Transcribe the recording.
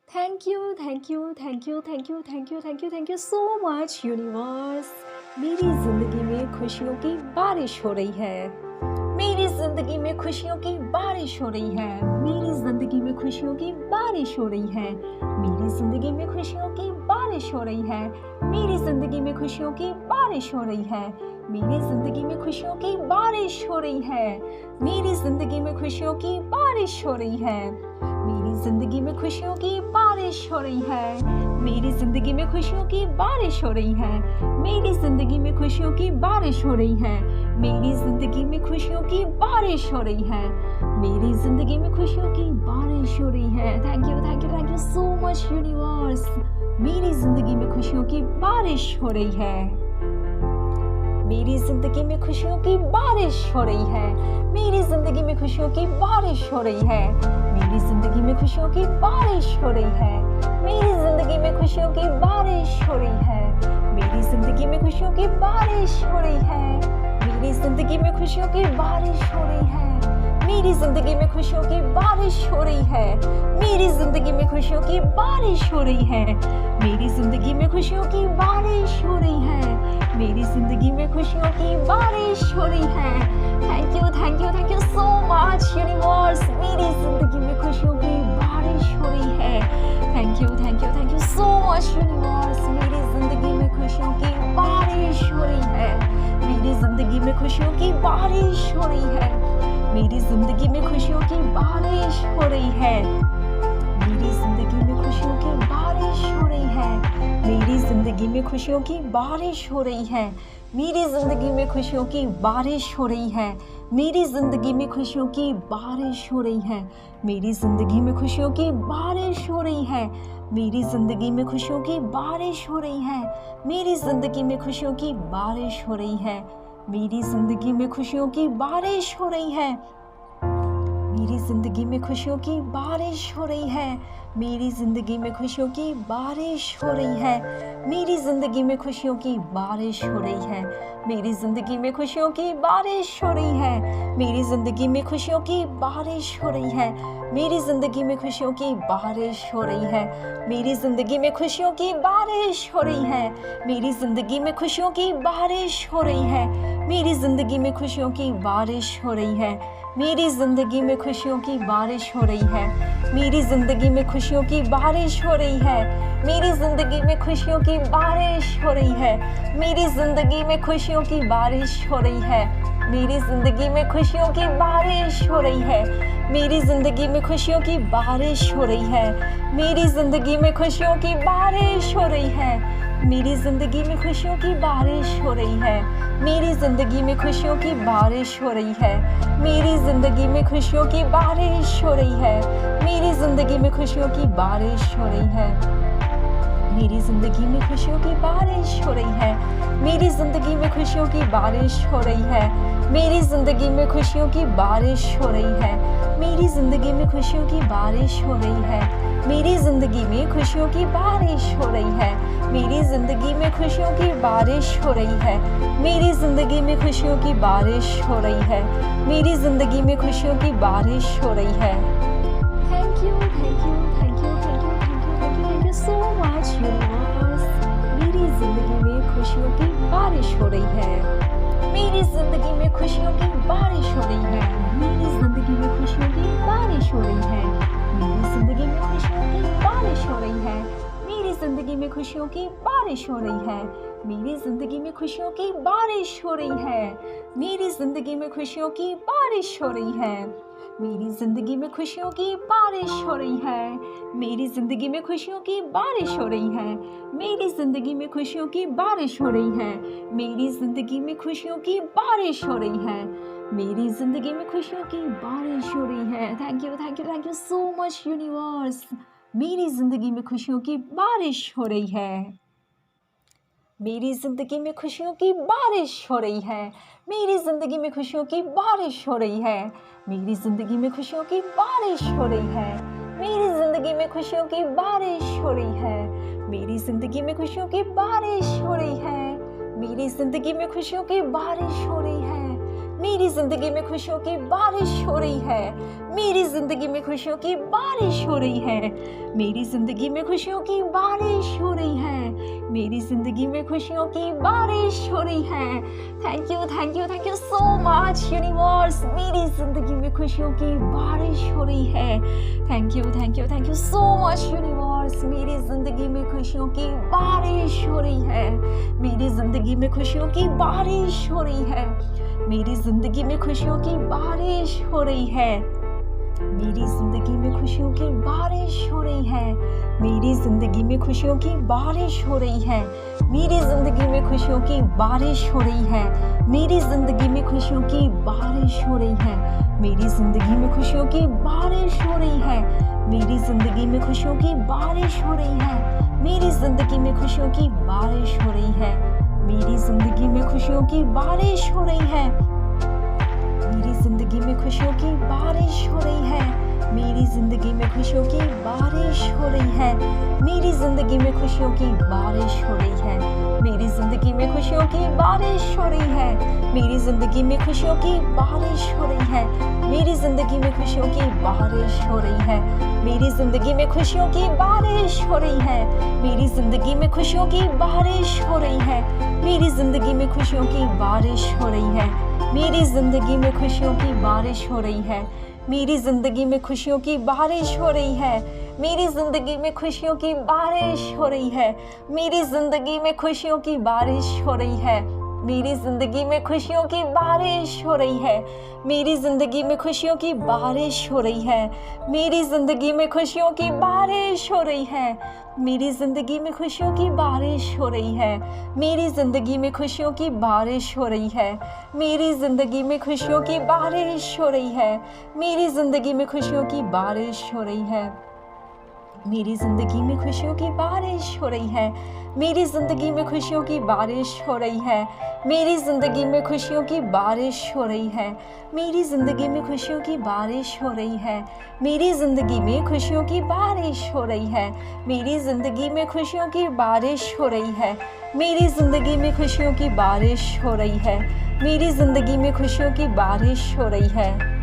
Thank you, thank you, thank you, thank you, thank you, thank you, thank you so much universe. मेरी ज़िंदगी में खुशियों की बारिश हो रही है। मेरी ज़िंदगी में खुशियों की बारिश हो रही है। मेरी ज़िंदगी में खुशियों की बारिश हो रही है। मेरी ज़िंदगी में खुशियों की बारिश हो रही है। मेरी ज़िंदगी में खुशियों की बारिश हो रही है। मेरी ज़िंदगी में खुशियों की बारिश हो रही है। मेरी ज़िंदगी में खुशियों की बारिश हो रही है। मेरी ज़िंदगी में खुशियों की बारिश हो रही है। मेरी ज़िंदगी में खुशियों की बारिश हो रही है। मेरी ज़िंदगी में खुशियों की बारिश हो रही है। मेरी ज़िंदगी में खुशियों की बारिश हो रही है। मेरी ज़िंदगी में खुशियों की बारिश हो रही है। Thank you, thank you, thank you so much universe. मेरी ज़िंदगी में खुशियों की बारिश हो रही है। मेरी ज़िंदगी में खुशियों की बारिश हो रही है। मेरी ज़िंदगी में खुशियों की बारिश हो रही है। मेरी ज़िंदगी में खुशियों की बारिश हो रही है। मेरी ज़िंदगी में खुशियों की बारिश हो रही है। मेरी ज़िंदगी में खुशियों की बारिश हो रही है। मेरी ज़िंदगी में खुशियों की बारिश हो रही है। मेरी ज़िंदगी में खुशियों की बारिश हो रही है। मेरी ज़िंदगी में खुशियों की बारिश हो रही है। मेरी ज़िंदगी में खुशियों की बारिश हो रही है। मेरी ज़िंदगी में खुशियों की बारिश हो रही है। Thank you, thank you, thank you so much universe. मेरी ज़िंदगी में खुशियों की बारिश हो रही है। Thank you, thank you, thank you so much universe. मेरी ज़िंदगी में खुशियों की बारिश हो रही है। मेरी ज़िंदगी में खुशियों की बारिश हो रही है। मेरी ज़िंदगी में खुशियों की बारिश हो रही है। मेरी ज़िंदगी में खुशियों की बारिश हो रही है। मेरी ज़िंदगी में खुशियों की बारिश हो रही है। मेरी ज़िंदगी में खुशियों की बारिश हो रही है। मेरी ज़िंदगी में खुशियों की बारिश हो रही है। मेरी ज़िंदगी में खुशियों की बारिश हो रही है। मेरी ज़िंदगी में खुशियों की बारिश हो रही है। मेरी ज़िंदगी में खुशियों की बारिश हो रही है। मेरी ज़िंदगी में खुशियों की बारिश हो रही है। मेरी ज़िंदगी में खुशियों की बारिश हो रही है। मेरी ज़िंदगी में खुशियों की बारिश हो रही है। मेरी ज़िंदगी में खुशियों की बारिश हो रही है। मेरी ज़िंदगी में खुशियों की बारिश हो रही है। मेरी ज़िंदगी में खुशियों की बारिश हो रही है। मेरी ज़िंदगी में खुशियों की बारिश हो रही है। मेरी ज़िंदगी में खुशियों की बारिश हो रही है। मेरी ज़िंदगी में खुशियों की बारिश हो रही है। मेरी ज़िंदगी में खुशियों की बारिश हो रही है। मेरी ज़िंदगी में खुशियों की बारिश हो रही है। मेरी ज़िंदगी में खुशियों की बारिश हो रही है। मेरी ज़िंदगी में खुशियों की बारिश हो रही है। मेरी ज़िंदगी में खुशियों की बारिश हो रही है। मेरी ज़िंदगी में खुशियों की बारिश हो रही है। मेरी ज़िंदगी में खुशियों की बारिश हो रही है। मेरी ज़िंदगी में खुशियों की बारिश हो रही है। मेरी ज़िंदगी में खुशियों की बारिश हो रही है। मेरी ज़िंदगी में खुशियों की बारिश हो रही है। मेरी ज़िंदगी में खुशियों की बारिश हो रही है। मेरी ज़िंदगी में खुशियों की बारिश हो रही है। मेरी ज़िंदगी में खुशियों की बारिश हो रही है। मेरी ज़िंदगी में खुशियों की बारिश हो रही है। मेरी ज़िंदगी में खुशियों की बारिश हो रही है। मेरी ज़िंदगी में खुशियों की बारिश हो रही है। मेरी ज़िंदगी में खुशियों की बारिश हो रही है। मेरी ज़िंदगी में खुशियों की बारिश हो रही है। मेरी ज़िंदगी में खुशियों की बारिश हो रही है। मेरी ज़िंदगी में खुशियों की बारिश हो रही है। Thank you, thank you, thank you, thank you, thank you, thank you, thank you so much universe. मेरी ज़िंदगी में खुशियों की बारिश हो रही है। मेरी ज़िंदगी में खुशियों की बारिश हो रही है। मेरी ज़िंदगी में खुशियों की बारिश हो रही है। मेरी ज़िंदगी में खुशियों की बारिश हो रही है। मेरी ज़िंदगी में खुशियों की बारिश हो रही है। मेरी ज़िंदगी में खुशियों की बारिश हो रही है। मेरी ज़िंदगी में खुशियों की बारिश हो रही है। मेरी ज़िंदगी में खुशियों की बारिश हो रही है। मेरी ज़िंदगी में खुशियों की बारिश हो रही है। मेरी ज़िंदगी में खुशियों की बारिश हो रही है। मेरी ज़िंदगी में खुशियों की बारिश हो रही है। मेरी ज़िंदगी में खुशियों की बारिश हो रही है। Thank you, thank you, thank you so much universe. मेरी ज़िंदगी में खुशियों की बारिश हो रही है। मेरी ज़िंदगी में खुशियों की बारिश हो रही है। मेरी ज़िंदगी में खुशियों की बारिश हो रही है। मेरी ज़िंदगी में खुशियों की बारिश हो रही है। मेरी ज़िंदगी में खुशियों की बारिश हो रही है। मेरी ज़िंदगी में खुशियों की बारिश हो रही है। मेरी ज़िंदगी में खुशियों की बारिश हो रही है। मेरी जिंदगी में खुशियों की बारिश हो रही है, मेरी जिंदगी में खुशियों की बारिश हो रही है, मेरी जिंदगी में खुशियों की बारिश हो रही है, मेरी जिंदगी में खुशियों की बारिश हो रही है। Thank you so much universe, मेरी जिंदगी में खुशियों की बारिश हो रही है। Thank you so much universe, मेरी जिंदगी में खुशियों की बारिश हो रही है, मेरी जिंदगी में खुशियों की बारिश हो रही है, मेरी जिंदगी में खुशियों की बारिश हो रही है, मेरी जिंदगी में खुशियों की बारिश हो रही है, मेरी जिंदगी में खुशियों की बारिश हो रही है, मेरी जिंदगी में खुशियों की बारिश हो रही है, मेरी जिंदगी में खुशियों की बारिश हो रही है, मेरी जिंदगी में खुशियों की बारिश हो रही है, मेरी जिंदगी में खुशियों की बारिश हो रही है, मेरी जिंदगी में खुशियों की बारिश हो रही है, मेरी जिंदगी में खुशियों की बारिश हो रही है, मेरी जिंदगी में खुशियों की बारिश हो रही है, मेरी जिंदगी में खुशियों की बारिश हो रही है, मेरी जिंदगी में खुशियों की बारिश हो रही है, मेरी जिंदगी में खुशियों की बारिश हो रही है, मेरी जिंदगी में खुशियों की बारिश हो रही है, मेरी जिंदगी में खुशियों की बारिश हो रही है, मेरी जिंदगी में खुशियों की बारिश हो रही है, मेरी जिंदगी में खुशियों की बारिश हो रही है, मेरी जिंदगी में खुशियों की बारिश हो रही है, मेरी जिंदगी में खुशियों की बारिश हो रही है, मेरी जिंदगी में खुशियों की बारिश हो रही है, मेरी जिंदगी में खुशियों की बारिश हो रही है, मेरी जिंदगी में खुशियों की बारिश हो रही है, मेरी जिंदगी में खुशियों की बारिश हो रही है, मेरी जिंदगी में खुशियों की बारिश हो रही है, मेरी जिंदगी में खुशियों की बारिश हो रही है, मेरी जिंदगी में खुशियों की बारिश हो रही है, मेरी जिंदगी में खुशियों की बारिश हो रही है, मेरी जिंदगी में खुशियों की बारिश हो रही है, मेरी जिंदगी में खुशियों की बारिश हो रही है, मेरी जिंदगी में खुशियों की बारिश हो रही है, मेरी जिंदगी में खुशियों की बारिश हो रही है, मेरी जिंदगी में खुशियों की बारिश हो रही है, मेरी जिंदगी में खुशियों की बारिश हो रही है, मेरी जिंदगी में खुशियों की बारिश हो रही है, मेरी जिंदगी में खुशियों की बारिश हो रही है, मेरी जिंदगी में खुशियों की बारिश हो रही है, मेरी जिंदगी में खुशियों की बारिश हो रही है।